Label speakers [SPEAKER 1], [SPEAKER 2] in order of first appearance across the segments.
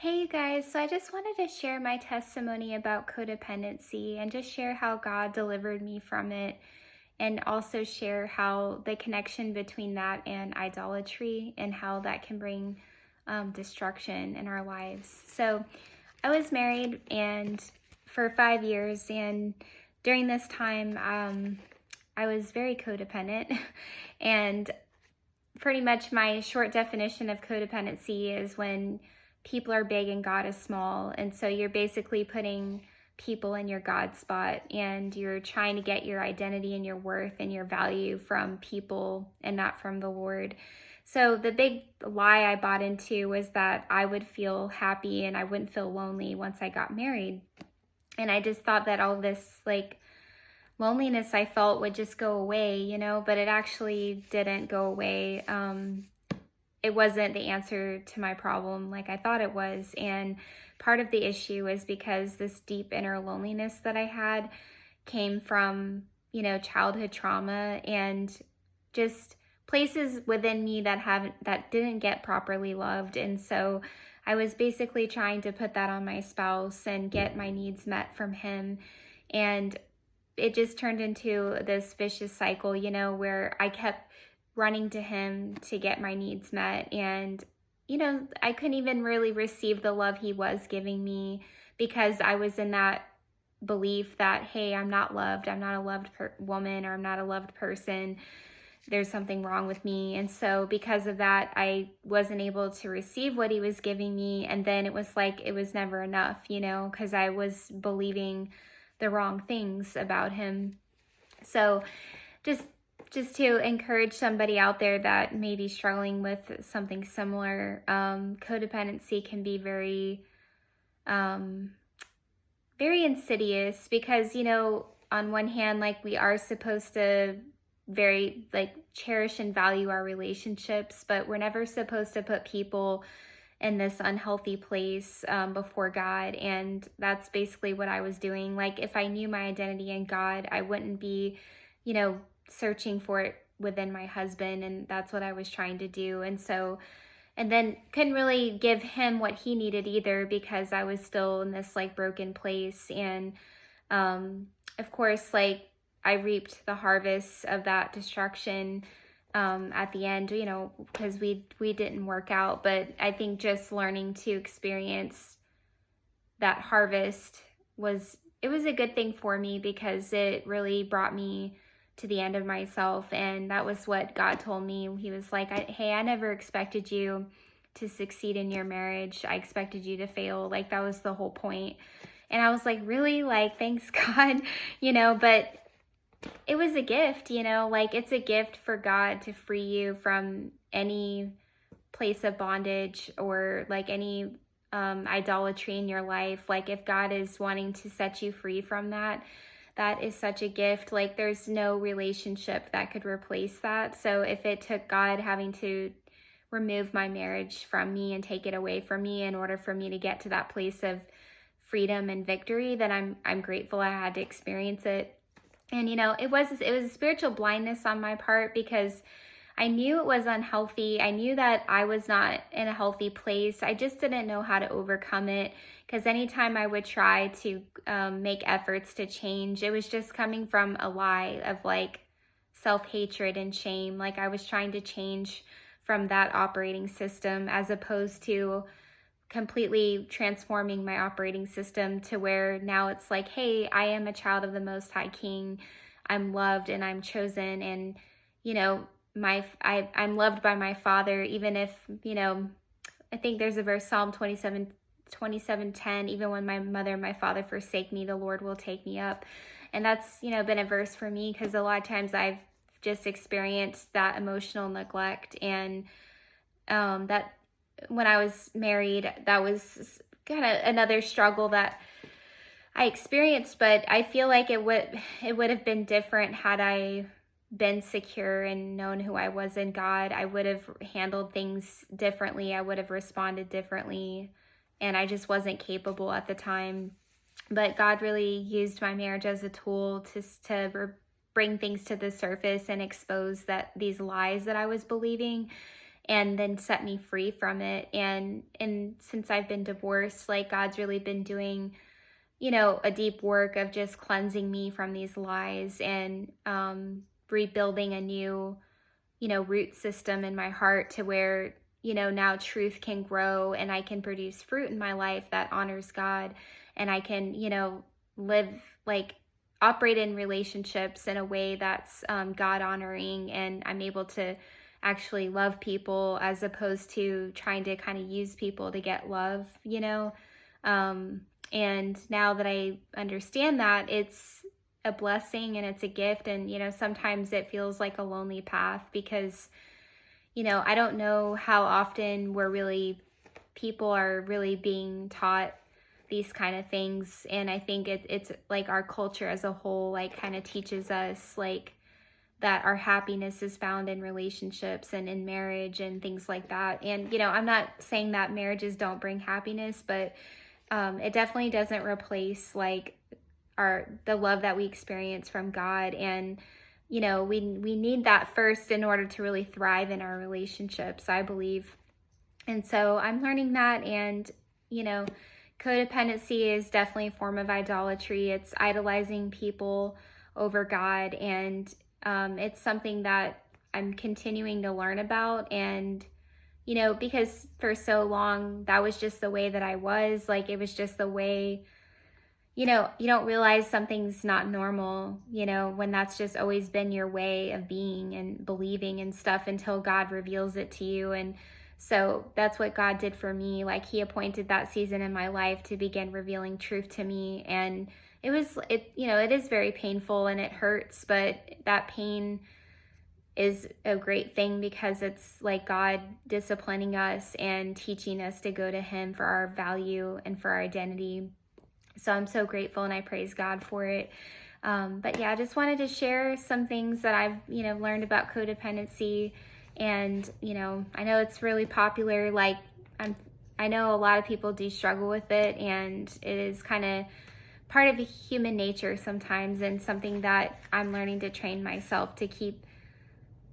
[SPEAKER 1] Hey you guys, so I just wanted to share my testimony about codependency and just share how God delivered me from it, and also share how the connection between that and idolatry and how that can bring destruction in our lives. So I was married and for 5 years, and during this time, I was very codependent. And pretty much my short definition of codependency is when people are big and God is small. And so you're basically putting people in your God spot, and you're trying to get your identity and your worth and your value from people and not from the Lord. So the big lie I bought into was that I would feel happy and I wouldn't feel lonely once I got married. And I just thought that all this loneliness I felt would just go away, but it actually didn't go away. It wasn't the answer to my problem like I thought it was. And part of the issue is because this deep inner loneliness that I had came from, childhood trauma and just places within me that didn't get properly loved. And so I was basically trying to put that on my spouse and get my needs met from him. And it just turned into this vicious cycle, where I kept running to him to get my needs met. And, I couldn't even really receive the love he was giving me because I was in that belief that, hey, I'm not loved. I'm not a loved woman, or I'm not a loved person. There's something wrong with me. And so because of that, I wasn't able to receive what he was giving me. And then it was like it was never enough, because I was believing the wrong things about him. So just to encourage somebody out there that may be struggling with something similar, codependency can be very, very insidious because, on one hand, we are supposed to very cherish and value our relationships, but we're never supposed to put people in this unhealthy place before God. And that's basically what I was doing. If I knew my identity in God, I wouldn't be, searching for it within my husband. And that's what I was trying to do. And then couldn't really give him what he needed either because I was still in this broken place. And of course, I reaped the harvest of that destruction at the end, because we didn't work out. But I think just learning to experience that harvest was a good thing for me because it really brought me to the end of myself. And that was what God told me. He was like, hey, I never expected you to succeed in your marriage. I expected you to fail. That was the whole point. And I was like, really? Thanks God, but it was a gift, it's a gift for God to free you from any place of bondage or any idolatry in your life. If God is wanting to set you free from that, that is such a gift. There's no relationship that could replace that. So if it took God having to remove my marriage from me and take it away from me in order for me to get to that place of freedom and victory, then I'm grateful I had to experience it. And it was a spiritual blindness on my part because I knew it was unhealthy. I knew that I was not in a healthy place. I just didn't know how to overcome it because anytime I would try to make efforts to change, it was just coming from a lie of self-hatred and shame. I was trying to change from that operating system as opposed to completely transforming my operating system to where now it's hey, I am a child of the Most High King. I'm loved and I'm chosen, and I'm loved by my Father, even if I think there's a verse, Psalm 27:10, even when my mother and my father forsake me, the Lord will take me up. And that's been a verse for me because a lot of times I've just experienced that emotional neglect, and that when I was married, that was kind of another struggle that I experienced. But I feel like it would have been different had I been secure and known who I was in God. I would have handled things differently. I would have responded differently, and I just wasn't capable at the time. But God really used my marriage as a tool to bring things to the surface and expose these lies that I was believing. and then set me free from it. And since I've been divorced, like God's really been doing, a deep work of just cleansing me from these lies and rebuilding a new, root system in my heart to where, now truth can grow and I can produce fruit in my life that honors God. And I can, live, like, operate in relationships in a way that's God honoring. And I'm able to actually love people as opposed to trying to kind of use people to get love. Um, and now that I understand that, it's a blessing and it's a gift. And, sometimes it feels like a lonely path because, I don't know how often people are really being taught these kind of things. And I think it's like our culture as a whole, like, kind of teaches us, like, that our happiness is found in relationships and in marriage and things like that. And, I'm not saying that marriages don't bring happiness, but it definitely doesn't replace, like, the love that we experience from God. And, we need that first in order to really thrive in our relationships, I believe. And so I'm learning that. And, codependency is definitely a form of idolatry. It's idolizing people over God. And it's something that I'm continuing to learn about. And, because for so long, that was just the way that I was. Like, it was just the way, you don't realize something's not normal, when that's just always been your way of being and believing and stuff until God reveals it to you. And so that's what God did for me. Like, he appointed that season in my life to begin revealing truth to me. And it is very painful and it hurts, but that pain is a great thing because it's like God disciplining us and teaching us to go to him for our value and for our identity. So I'm so grateful and I praise God for it. But yeah, I just wanted to share some things that I've, learned about codependency. And, I know it's really popular. Like, I know a lot of people do struggle with it, and it is kind of part of human nature sometimes, and something that I'm learning to train myself to keep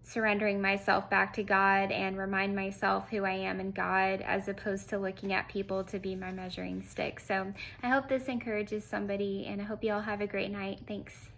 [SPEAKER 1] surrendering myself back to God and remind myself who I am in God, as opposed to looking at people to be my measuring stick. So I hope this encourages somebody, and I hope you all have a great night. Thanks.